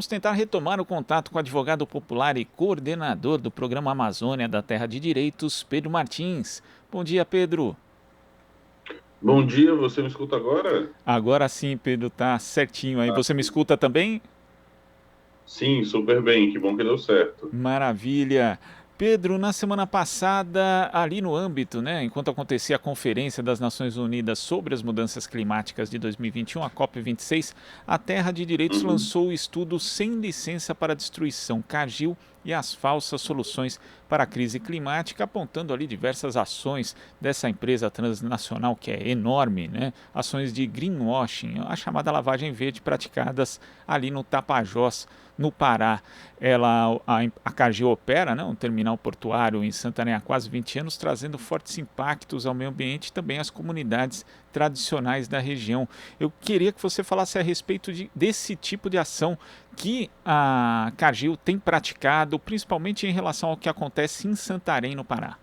vamos tentar retomar o contato com o advogado popular e coordenador do programa Amazônia da Terra de Direitos, Pedro Martins. Bom dia, Pedro. Bom dia, você me escuta agora? Agora sim, Pedro, tá certinho aí. Você me escuta também? Sim, super bem, que bom que deu certo. Maravilha. Pedro, na semana passada, ali no âmbito, né, enquanto acontecia a Conferência das Nações Unidas sobre as Mudanças Climáticas de 2021, a COP26, a Terra de Direitos Uhum. lançou o estudo Sem Licença para Destruição, Cargill e as Falsas Soluções para a Crise Climática, apontando ali diversas ações dessa empresa transnacional que é enorme, né, ações de greenwashing, a chamada lavagem verde praticadas ali no Tapajós, no Pará. A Cargill opera, né, um terminal portuário em Santarém há quase 20 anos, trazendo fortes impactos ao meio ambiente e também às comunidades tradicionais da região. Eu queria que você falasse a respeito desse tipo de ação que a Cargill tem praticado, principalmente em relação ao que acontece em Santarém, no Pará.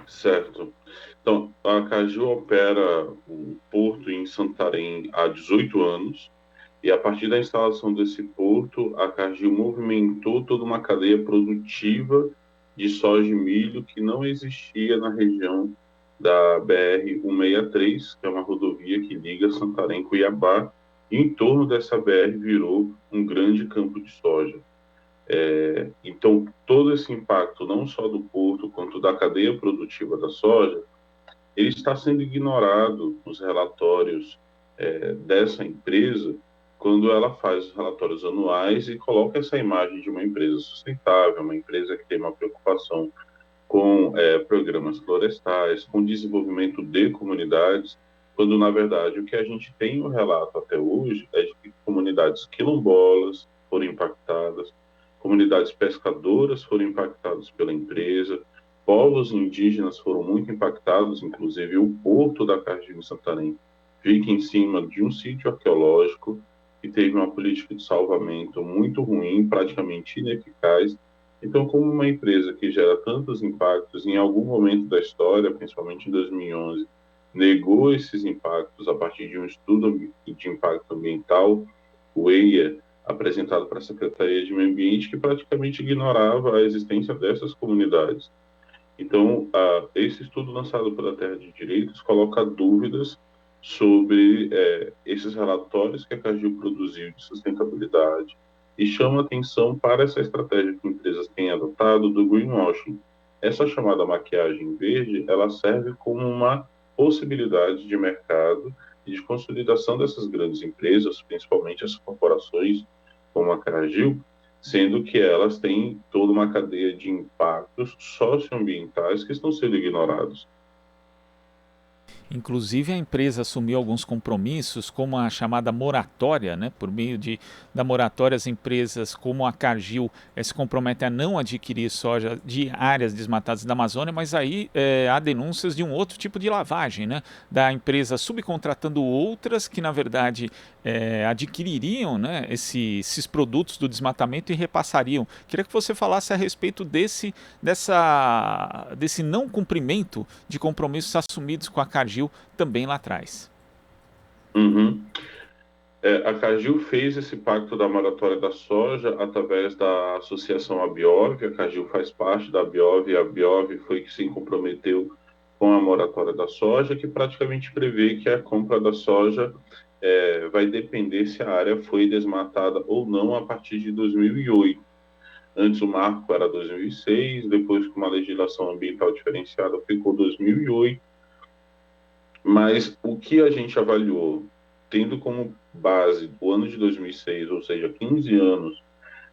Certo. Então, a Caju opera o porto em Santarém há 18 anos, e a partir da instalação desse porto, a Cargill movimentou toda uma cadeia produtiva de soja e milho que não existia na região da BR-163, que é uma rodovia que liga Santarém com Cuiabá, e em torno dessa BR virou um grande campo de soja. Então, todo esse impacto, não só do porto, quanto da cadeia produtiva da soja, ele está sendo ignorado nos relatórios dessa empresa, quando ela faz os relatórios anuais e coloca essa imagem de uma empresa sustentável, uma empresa que tem uma preocupação com programas florestais, com desenvolvimento de comunidades, quando, na verdade, o que a gente tem no relato até hoje é de que comunidades quilombolas foram impactadas, comunidades pescadoras foram impactadas pela empresa, povos indígenas foram muito impactados, inclusive o porto da Cargill em Santarém fica em cima de um sítio arqueológico que teve uma política de salvamento muito ruim, praticamente ineficaz. Então, como uma empresa que gera tantos impactos, em algum momento da história, principalmente em 2011, negou esses impactos a partir de um estudo de impacto ambiental, o EIA, apresentado para a Secretaria de Meio Ambiente, que praticamente ignorava a existência dessas comunidades. Então, esse estudo lançado pela Terra de Direitos coloca dúvidas sobre esses relatórios que a Cargill produziu de sustentabilidade e chama atenção para essa estratégia que empresas têm adotado do greenwashing. Essa chamada maquiagem verde, ela serve como uma possibilidade de mercado e de consolidação dessas grandes empresas, principalmente as corporações como a Cargill, sendo que elas têm toda uma cadeia de impactos socioambientais que estão sendo ignorados. Inclusive a empresa assumiu alguns compromissos, como a chamada moratória, né? Por meio da moratória, as empresas como a Cargill se comprometem a não adquirir soja de áreas desmatadas da Amazônia, mas aí há denúncias de um outro tipo de lavagem, né? Da empresa subcontratando outras que, na verdade, adquiririam, né, esses produtos do desmatamento e repassariam. Queria que você falasse a respeito desse não cumprimento de compromissos assumidos com a Cargill também lá atrás. Uhum. A Cargill fez esse pacto da moratória da soja através da associação Abiov. A Cargill faz parte da Abiov, e a Abiov foi que se comprometeu com a moratória da soja, que praticamente prevê que a compra da soja vai depender se a área foi desmatada ou não a partir de 2008. Antes o marco era 2006, depois com uma legislação ambiental diferenciada ficou 2008, mas o que a gente avaliou, tendo como base o ano de 2006, ou seja, 15 anos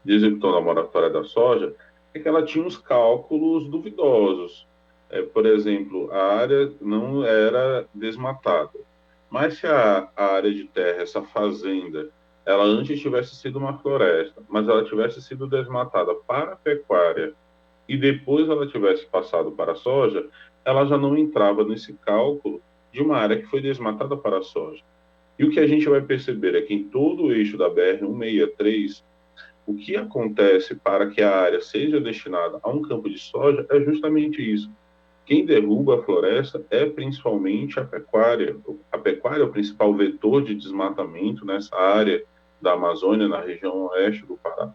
de execução da moratória da soja, é que ela tinha uns cálculos duvidosos. Por exemplo, a área não era desmatada, mas se a área de terra, essa fazenda, ela antes tivesse sido uma floresta, mas ela tivesse sido desmatada para a pecuária e depois ela tivesse passado para a soja, ela já não entrava nesse cálculo de uma área que foi desmatada para a soja. E o que a gente vai perceber é que em todo o eixo da BR-163, o que acontece para que a área seja destinada a um campo de soja é justamente isso. Quem derruba a floresta é principalmente a pecuária. A pecuária é o principal vetor de desmatamento nessa área. da Amazônia, na região oeste do Pará.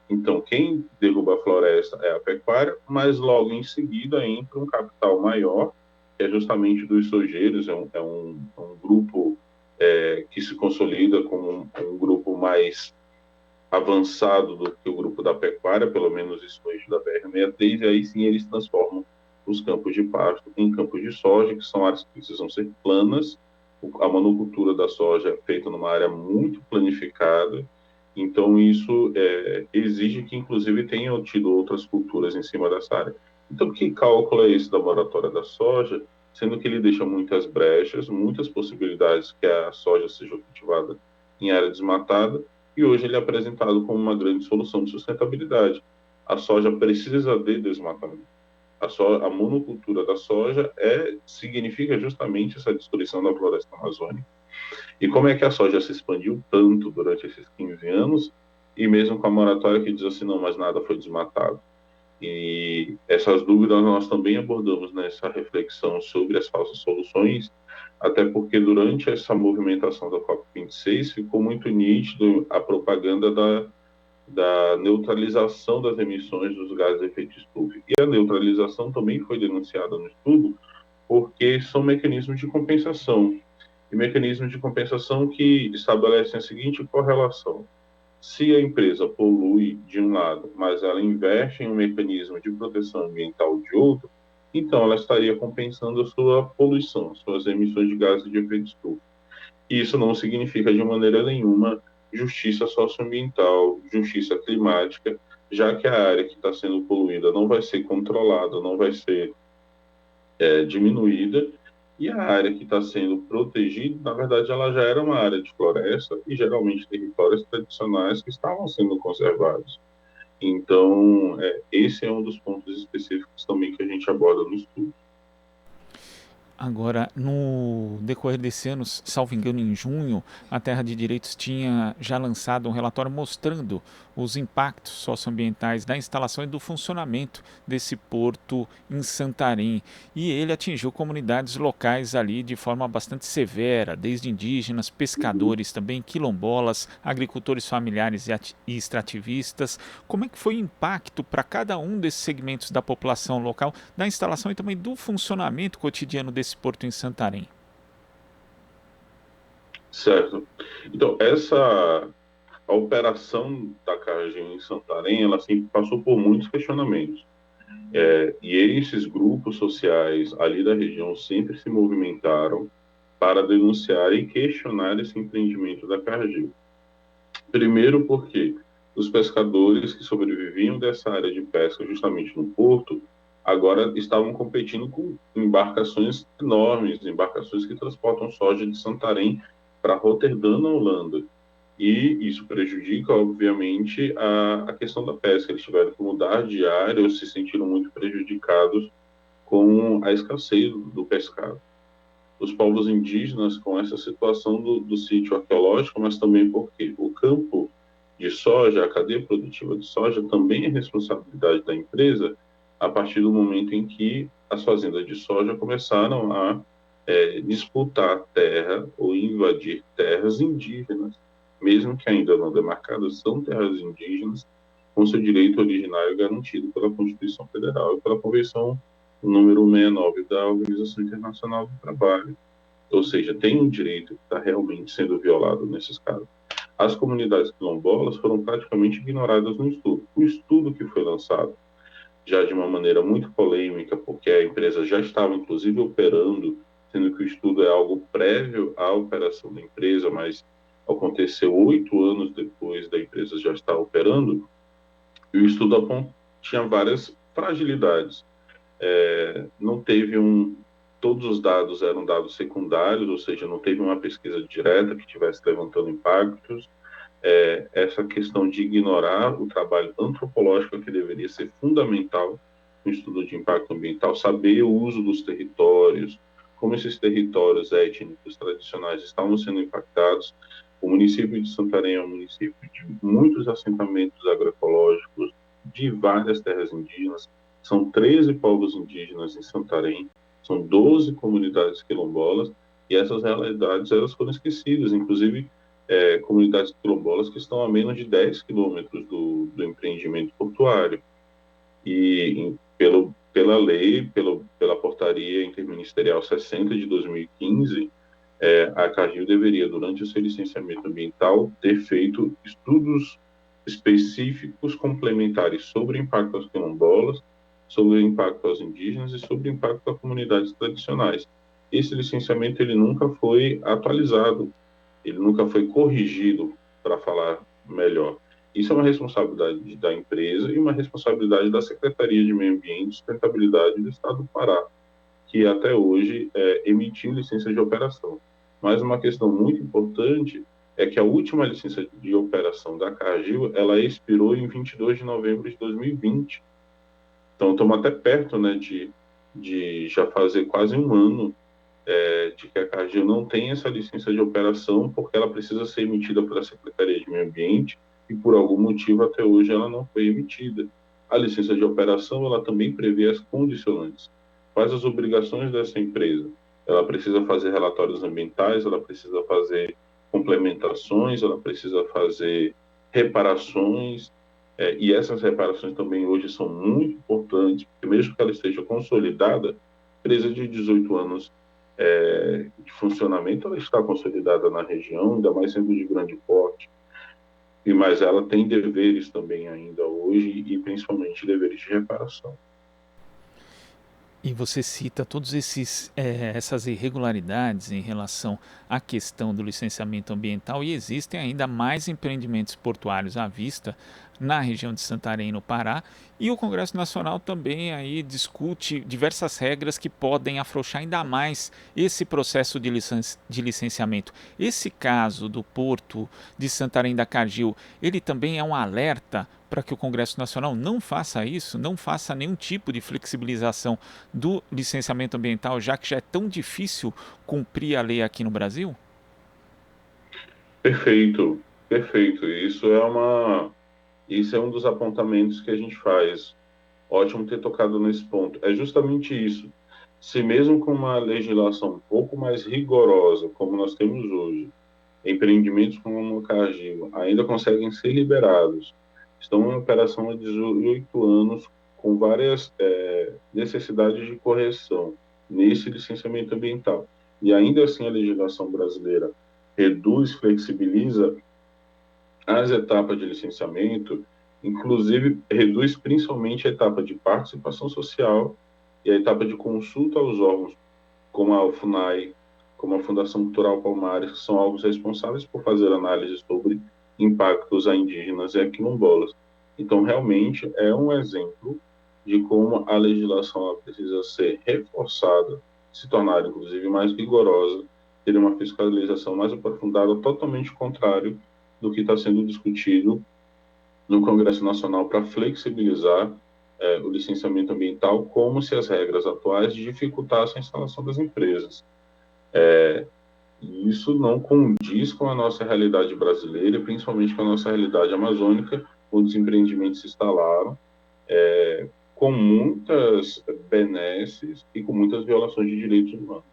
Então, quem derruba a floresta é a pecuária, mas logo em seguida entra um capital maior, que é justamente dos sojeiros, é um grupo que se consolida como um grupo mais avançado do que o grupo da pecuária, pelo menos isso no eixo da BR-63, e aí sim eles transformam os campos de pasto em campos de soja, que são áreas que precisam ser planas. A monocultura da soja é feita numa área muito planificada, então isso exige que, inclusive, tenham tido outras culturas em cima dessa área. Então, que cálculo é esse da moratória da soja? Sendo que ele deixa muitas brechas, muitas possibilidades que a soja seja cultivada em área desmatada, e hoje ele é apresentado como uma grande solução de sustentabilidade. A soja precisa de desmatamento. A monocultura da soja significa justamente essa destruição da floresta amazônica. E como é que a soja se expandiu tanto durante esses 15 anos, e mesmo com a moratória que diz assim, não, mas nada foi desmatado. E essas dúvidas nós também abordamos nessa reflexão sobre as falsas soluções, até porque durante essa movimentação da COP26 ficou muito nítido a propaganda da neutralização das emissões dos gases de efeito estufa. E a neutralização também foi denunciada no estudo, porque são mecanismos de compensação. E mecanismos de compensação que estabelecem a seguinte correlação: se a empresa polui de um lado, mas ela investe em um mecanismo de proteção ambiental de outro, então ela estaria compensando a sua poluição, suas emissões de gases de efeito estufa. E isso não significa de maneira nenhuma justiça socioambiental, justiça climática, já que a área que está sendo poluída não vai ser controlada, não vai ser diminuída, e a área que está sendo protegida, na verdade, ela já era uma área de floresta e geralmente territórios tradicionais que estavam sendo conservados. Então, esse é um dos pontos específicos também que a gente aborda no estudo. Agora, no decorrer desse ano, salvo engano, em junho, a Terra de Direitos tinha já lançado um relatório mostrando os impactos socioambientais da instalação e do funcionamento desse porto em Santarém. E ele atingiu comunidades locais ali de forma bastante severa, desde indígenas, pescadores, também quilombolas, agricultores familiares e extrativistas. Como é que foi o impacto para cada um desses segmentos da população local, da instalação e também do funcionamento cotidiano desse porto em Santarém? Certo. Então, a operação da Cargill em Santarém, ela sempre passou por muitos questionamentos. E esses grupos sociais ali da região sempre se movimentaram para denunciar e questionar esse empreendimento da Cargill. Primeiro porque os pescadores que sobreviviam dessa área de pesca justamente no porto, agora estavam competindo com embarcações enormes, embarcações que transportam soja de Santarém para Roterdã, na Holanda. E isso prejudica, obviamente, a questão da pesca. Eles tiveram que mudar de área ou se sentiram muito prejudicados com a escassez do pescado. Os povos indígenas com essa situação do sítio arqueológico, mas também porque o campo de soja, a cadeia produtiva de soja, também é responsabilidade da empresa a partir do momento em que as fazendas de soja começaram a disputar terra ou invadir terras indígenas, mesmo que ainda não demarcadas, são terras indígenas, com seu direito originário garantido pela Constituição Federal e pela Convenção número 69 da Organização Internacional do Trabalho. Ou seja, tem um direito que está realmente sendo violado nesses casos. As comunidades quilombolas foram praticamente ignoradas no estudo. O estudo que foi lançado, já de uma maneira muito polêmica, porque a empresa já estava, inclusive, operando, sendo que o estudo é algo prévio à operação da empresa, mas aconteceu 8 anos depois da empresa já estar operando, e o estudo tinha várias fragilidades. Não teve todos os dados eram dados secundários, ou seja, não teve uma pesquisa direta que estivesse levantando impactos. Essa questão de ignorar o trabalho antropológico que deveria ser fundamental no estudo de impacto ambiental, saber o uso dos territórios, como esses territórios étnicos tradicionais estavam sendo impactados. O município de Santarém é um município de muitos assentamentos agroecológicos, de várias terras indígenas. São 13 povos indígenas em Santarém, são 12 comunidades quilombolas, e essas realidades elas foram esquecidas. Inclusive, comunidades quilombolas que estão a menos de 10 quilômetros do empreendimento portuário. E pela lei, pela portaria interministerial 60 de 2015, a Cargill deveria, durante o seu licenciamento ambiental, ter feito estudos específicos complementares sobre o impacto aos quilombolas, sobre o impacto aos indígenas e sobre o impacto às comunidades tradicionais. Esse licenciamento ele nunca foi atualizado, ele nunca foi corrigido, para falar melhor. Isso é uma responsabilidade da empresa e uma responsabilidade da Secretaria de Meio Ambiente e Sustentabilidade do Estado do Pará, que até hoje emitiu licença de operação. Mas uma questão muito importante é que a última licença de operação da Cargill, ela expirou em 22 de novembro de 2020. Então, estamos até perto, né, de já fazer quase um ano de que a Cargill não tem essa licença de operação, porque ela precisa ser emitida pela Secretaria de Meio Ambiente e, por algum motivo, até hoje ela não foi emitida. A licença de operação, ela também prevê as condicionantes. Quais as obrigações dessa empresa? Ela precisa fazer relatórios ambientais, ela precisa fazer complementações, ela precisa fazer reparações, e essas reparações também hoje são muito importantes, porque mesmo que ela esteja consolidada, empresa de 18 anos de funcionamento, ela está consolidada na região, ainda mais sendo de grande porte, mas ela tem deveres também ainda hoje, e principalmente deveres de reparação. E você cita todos essas irregularidades em relação à questão do licenciamento ambiental, e existem ainda mais empreendimentos portuários à vista na região de Santarém, no Pará, e o Congresso Nacional também aí discute diversas regras que podem afrouxar ainda mais esse processo de licenciamento. Esse caso do Porto de Santarém da Cargill, ele também é um alerta para que o Congresso Nacional não faça isso, não faça nenhum tipo de flexibilização do licenciamento ambiental, já que já é tão difícil cumprir a lei aqui no Brasil? Perfeito, perfeito. Isso é um dos apontamentos que a gente faz. Ótimo ter tocado nesse ponto. É justamente isso. Se mesmo com uma legislação um pouco mais rigorosa, como nós temos hoje, empreendimentos como o Cargill ainda conseguem ser liberados, estão em operação há 18 anos, com várias necessidades de correção nesse licenciamento ambiental. E ainda assim a legislação brasileira reduz, flexibiliza as etapas de licenciamento, inclusive reduz principalmente a etapa de participação social e a etapa de consulta aos órgãos, como a FUNAI, como a Fundação Cultural Palmares, que são órgãos responsáveis por fazer análises sobre impactos a indígenas e a quilombolas. Então, realmente, é um exemplo de como a legislação ela precisa ser reforçada, se tornar, inclusive, mais rigorosa, ter uma fiscalização mais aprofundada, totalmente contrário do que está sendo discutido no Congresso Nacional para flexibilizar o licenciamento ambiental, como se as regras atuais dificultassem a instalação das empresas. E isso não condiz com a nossa realidade brasileira, principalmente com a nossa realidade amazônica, onde os empreendimentos se instalaram com muitas benesses e com muitas violações de direitos humanos.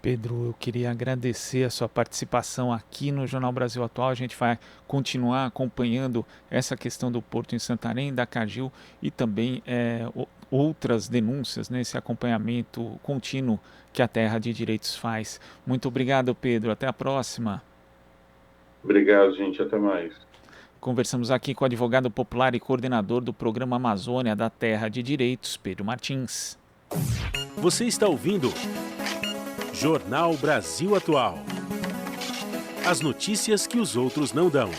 Pedro, eu queria agradecer a sua participação aqui no Jornal Brasil Atual. A gente vai continuar acompanhando essa questão do Porto em Santarém, da Cargill e também outras denúncias, né, esse acompanhamento contínuo que a Terra de Direitos faz. Muito obrigado, Pedro. Até a próxima. Obrigado, gente. Até mais. Conversamos aqui com o advogado popular e coordenador do Programa Amazônia da Terra de Direitos, Pedro Martins. Você está ouvindo Jornal Brasil Atual. As notícias que os outros não dão.